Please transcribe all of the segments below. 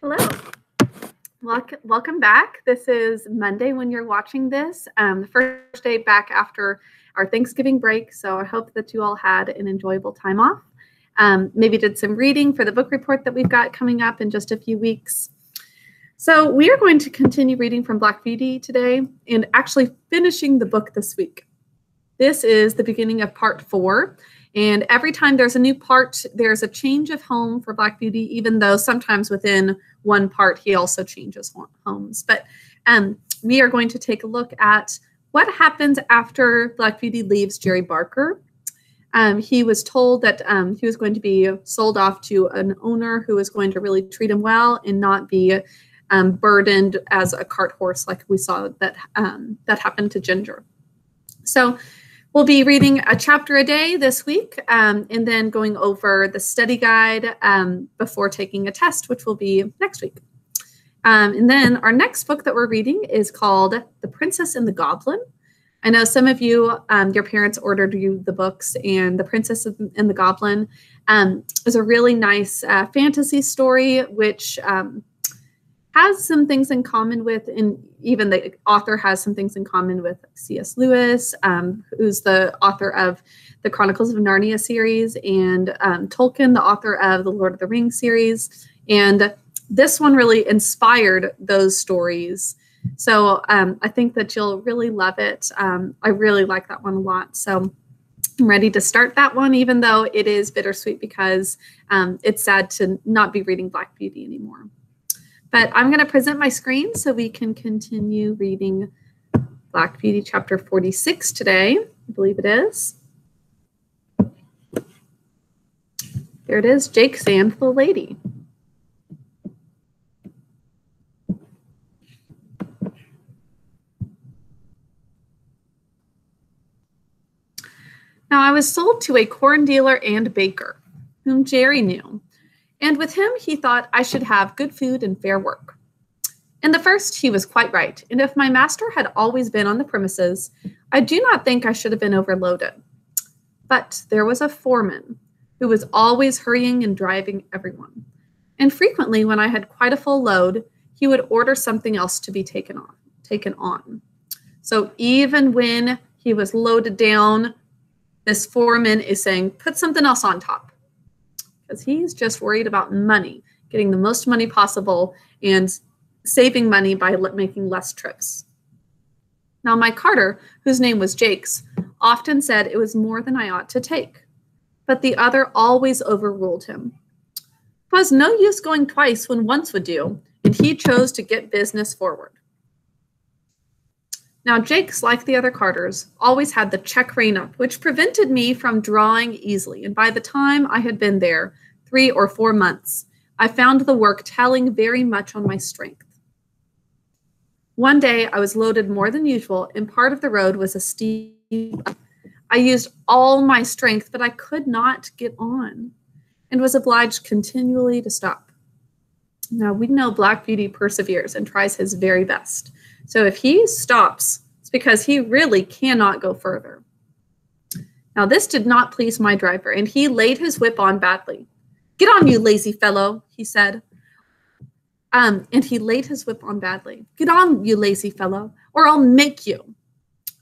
Hello. Welcome back. This is Monday when you're watching this, the first day back after our Thanksgiving break. So I hope that you all had an enjoyable time off. Maybe did some reading for the book report that we've got coming up in just a few weeks. So we are going to continue reading from Black Beauty today and actually finishing the book this week. This is the beginning of part 4. And every time there's a new part, there's a change of home for Black Beauty, even though sometimes within one part, he also changes homes. But we are going to take a look at what happens after Black Beauty leaves Jerry Barker. He was told that he was going to be sold off to an owner who was going to really treat him well and not be burdened as a cart horse like we saw that happened to Ginger. So we'll be reading a chapter a day this week and then going over the study guide before taking a test, which will be next week. And then our next book that we're reading is called The Princess and the Goblin. I know some of you, your parents ordered you the books, and The Princess and the Goblin is a really nice fantasy story, which has some things in common with, and even the author has some things in common with C.S. Lewis, who's the author of the Chronicles of Narnia series, and Tolkien, the author of the Lord of the Rings series. And this one really inspired those stories. So I think that you'll really love it. I really like that one a lot. So I'm ready to start that one, even though it is bittersweet because it's sad to not be reading Black Beauty anymore. But I'm going to present my screen so we can continue reading Black Beauty chapter 46 today. I believe it is. There it is, Jake and the Lady. Now I was sold to a corn dealer and baker, whom Jerry knew. And with him, he thought I should have good food and fair work. In the first, he was quite right, and if my master had always been on the premises, I do not think I should have been overloaded. But there was a foreman who was always hurrying and driving everyone. And frequently, when I had quite a full load, he would order something else to be taken on. So even when he was loaded down, this foreman is saying, put something else on top. Because he's just worried about money, getting the most money possible and saving money by making less trips. Now, my carter, whose name was Jakes, often said it was more than I ought to take, but the other always overruled him. 'Twas no use going twice when once would do, and he chose to get business forward. Now, Jakes, like the other carters, always had the check rein up, which prevented me from drawing easily. And by the time I had been there 3 or 4 months, I found the work telling very much on my strength. One day I was loaded more than usual, and part of the road was a steep. I used all my strength, but I could not get on, and was obliged continually to stop. Now, we know Black Beauty perseveres and tries his very best. So if he stops, it's because he really cannot go further. Now, this did not please my driver, and he laid his whip on badly. Get on, you lazy fellow, he said. And he laid his whip on badly. Get on, you lazy fellow, or I'll make you.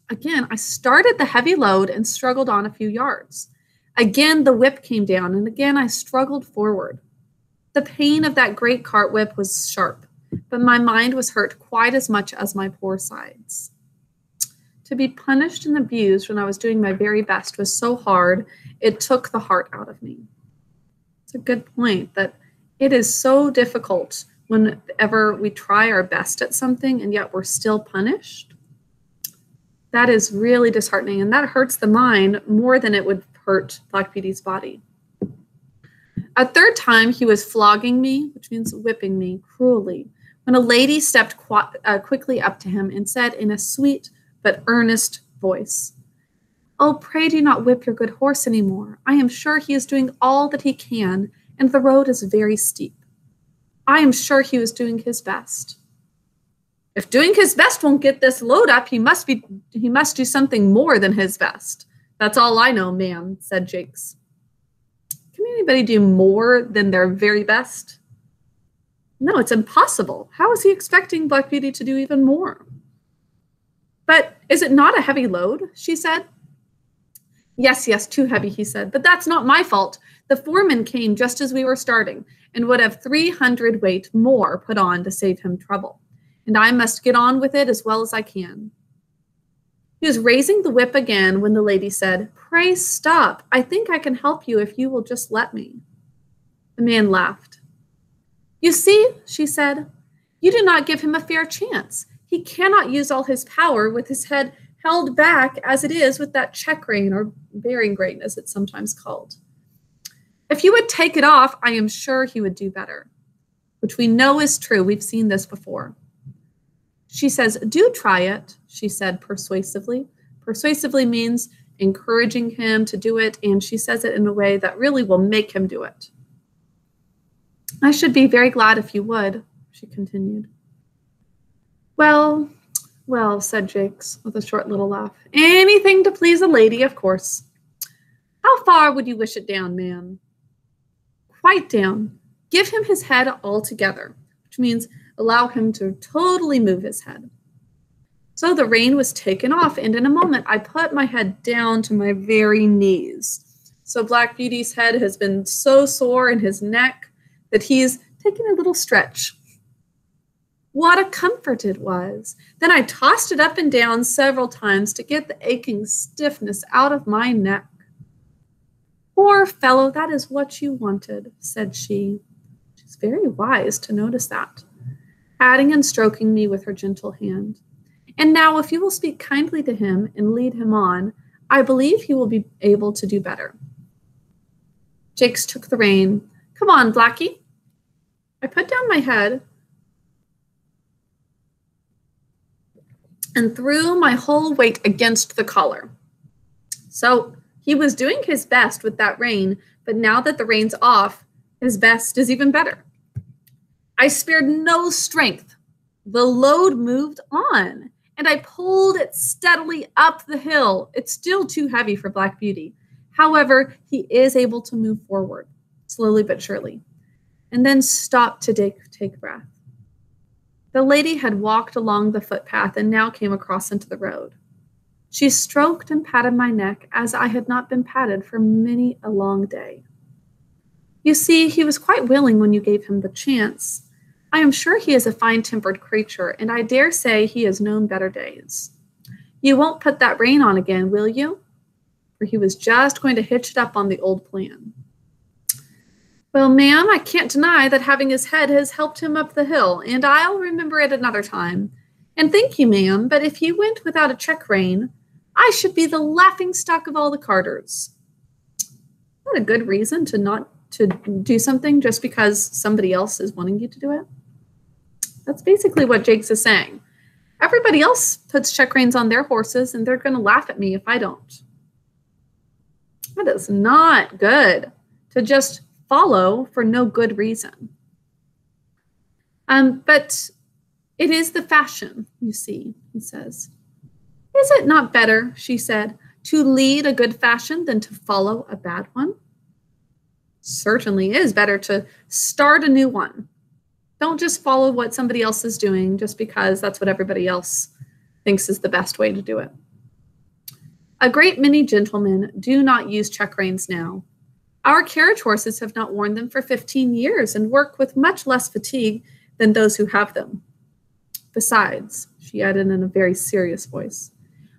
Again, I started the heavy load and struggled on a few yards. Again, the whip came down, and again I struggled forward. The pain of that great cart whip was sharp, but my mind was hurt quite as much as my poor sides. To be punished and abused when I was doing my very best was so hard, it took the heart out of me. It's a good point that it is so difficult whenever we try our best at something and yet we're still punished. That is really disheartening, and that hurts the mind more than it would hurt Black Beauty's body. A third time, he was flogging me, which means whipping me cruelly, when a lady stepped quickly up to him and said in a sweet but earnest voice, "Oh, pray do not whip your good horse anymore. I am sure he is doing all that he can, and the road is very steep. I am sure he was doing his best." If doing his best won't get this load up, he must do something more than his best. That's all I know, ma'am, said Jakes. Can Can anybody do more than their very best? No, it's impossible. How is he expecting Black Beauty to do even more? But is it not a heavy load? She said. Yes, too heavy, he said, but that's not my fault. The foreman came just as we were starting and would have 300 weight more put on to save him trouble. And I must get on with it as well as I can. He was raising the whip again when the lady said, "Pray stop. I think I can help you if you will just let me." The man laughed. "You see," she said, "you do not give him a fair chance. He cannot use all his power with his head held back as it is with that check rein, or bearing rein as it's sometimes called. If you would take it off, I am sure he would do better," which we know is true. We've seen this before. She says, "Do try it," she said persuasively. Persuasively means encouraging him to do it, and she says it in a way that really will make him do it. "I should be very glad if you would," she continued. Well, said Jakes with a short little laugh. "Anything to please a lady, of course. How far would you wish it down, ma'am?" "Quite down. Give him his head altogether," which means allow him to totally move his head. So the rein was taken off, and in a moment I put my head down to my very knees. So Black Beauty's head has been so sore in his neck that he's taken a little stretch. What a comfort it was. Then I tossed it up and down several times to get the aching stiffness out of my neck. "Poor fellow, that is what you wanted," said she. She's very wise to notice that, patting and stroking me with her gentle hand. "And now, if you will speak kindly to him and lead him on, I believe he will be able to do better." Jakes took the rein. "Come on, Blackie." I put down my head and threw my whole weight against the collar. So he was doing his best with that rein, but now that the rein's off, his best is even better. I spared no strength. The load moved on, and I pulled it steadily up the hill. It's still too heavy for Black Beauty. However, he is able to move forward, slowly but surely, and then stop to take breath. The lady had walked along the footpath and now came across into the road. She stroked and patted my neck as I had not been patted for many a long day. "You see, he was quite willing when you gave him the chance. I am sure he is a fine-tempered creature, and I dare say he has known better days. You won't put that rein on again, will you?" For he was just going to hitch it up on the old plan. "Well, ma'am, I can't deny that having his head has helped him up the hill, and I'll remember it another time. And thank you, ma'am, but if he went without a check rein, I should be the laughing-stock of all the carters." What a good reason to not to do something just because somebody else is wanting you to do it. That's basically what Jakes is saying. Everybody else puts check reins on their horses, and they're going to laugh at me if I don't. That is not good to just follow for no good reason. But it is the fashion, you see, he says. "Is it not better," she said, "to lead a good fashion than to follow a bad one?" Certainly is better to start a new one. Don't just follow what somebody else is doing just because that's what everybody else thinks is the best way to do it. A great many gentlemen do not use check reins now. Our carriage horses have not worn them for 15 years and work with much less fatigue than those who have them. Besides," she added in a very serious voice,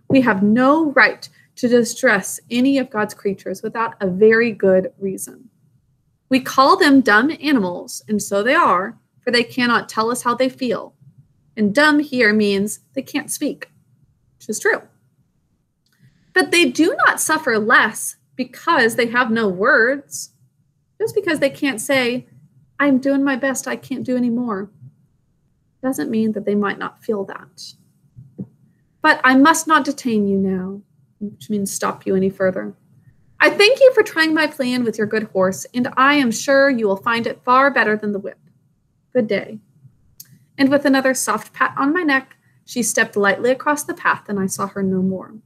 "we have no right to distress any of God's creatures without a very good reason. We call them dumb animals, and so they are, for they cannot tell us how they feel. And dumb here means they can't speak, which is true. But they do not suffer less because they have no words. Just because they can't say, 'I'm doing my best, I can't do any more,' doesn't mean that they might not feel that. But I must not detain you now," which means stop you any further. "I thank you for trying my plan with your good horse, and I am sure you will find it far better than the whip. Good day." And with another soft pat on my neck, she stepped lightly across the path, and I saw her no more.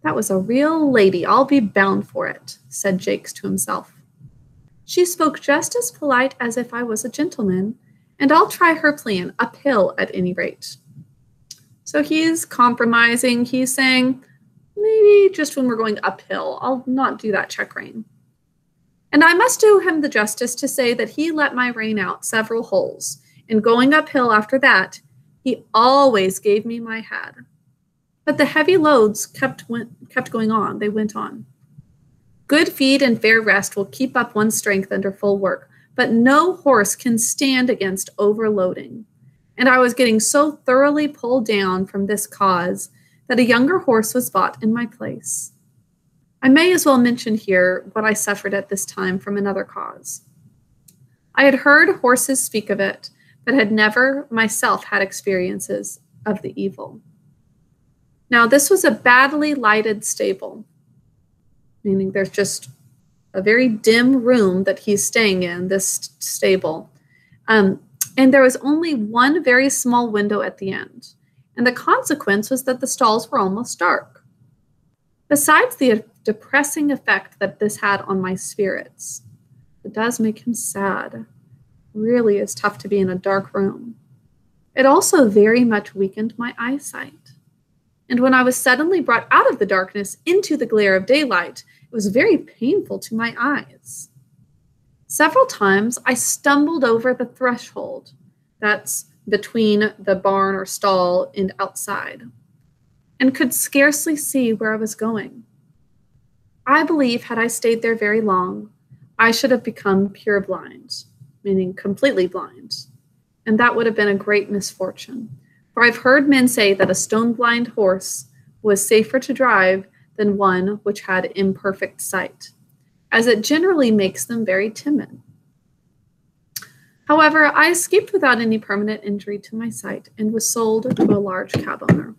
"That was a real lady, I'll be bound for it," said Jakes to himself. She spoke just as polite as if I was a gentleman, and I'll try her plan uphill at any rate. So he's compromising. He's saying, maybe just when we're going uphill, I'll not do that check rein. And I must do him the justice to say that he let my rein out several holes, and going uphill after that, he always gave me my head. But the heavy loads kept going on. They went on. Good feed and fair rest will keep up one's strength under full work, but no horse can stand against overloading. And I was getting so thoroughly pulled down from this cause that a younger horse was bought in my place. I may as well mention here what I suffered at this time from another cause. I had heard horses speak of it, but had never myself had experiences of the evil. Now, this was a badly lighted stable, meaning there's just a very dim room that he's staying in, this stable. And there was only one very small window at the end. And the consequence was that the stalls were almost dark. Besides the depressing effect that this had on my spirits, it does make him sad. It really is tough to be in a dark room. It also very much weakened my eyesight. And when I was suddenly brought out of the darkness into the glare of daylight, it was very painful to my eyes. Several times I stumbled over the threshold that's between the barn or stall and outside, and could scarcely see where I was going. I believe had I stayed there very long, I should have become pure blind, meaning completely blind, and that would have been a great misfortune. For I've heard men say that a stone-blind horse was safer to drive than one which had imperfect sight, as it generally makes them very timid. However, I escaped without any permanent injury to my sight and was sold to a large cab owner.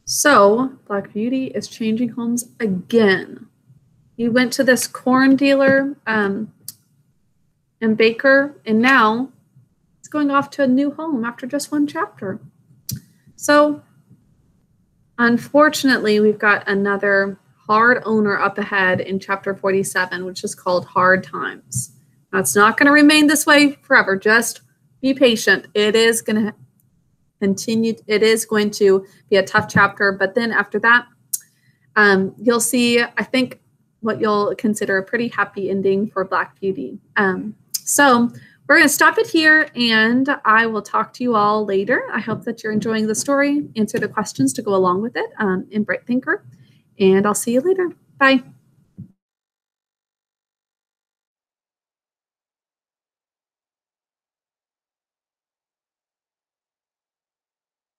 So, Black Beauty is changing homes again. He went to this corn dealer and baker, and now he's going off to a new home after just one chapter. So, unfortunately, we've got another hard owner up ahead in chapter 47, which is called Hard Times. Now, it's not going to remain this way forever. Just be patient. It is going to continue. It is going to be a tough chapter, but then after that, you'll see, I think, what you'll consider a pretty happy ending for Black Beauty. So we're going to stop it here, and I will talk to you all later. I hope that you're enjoying the story. Answer the questions to go along with it in Bright Thinker, and I'll see you later. Bye.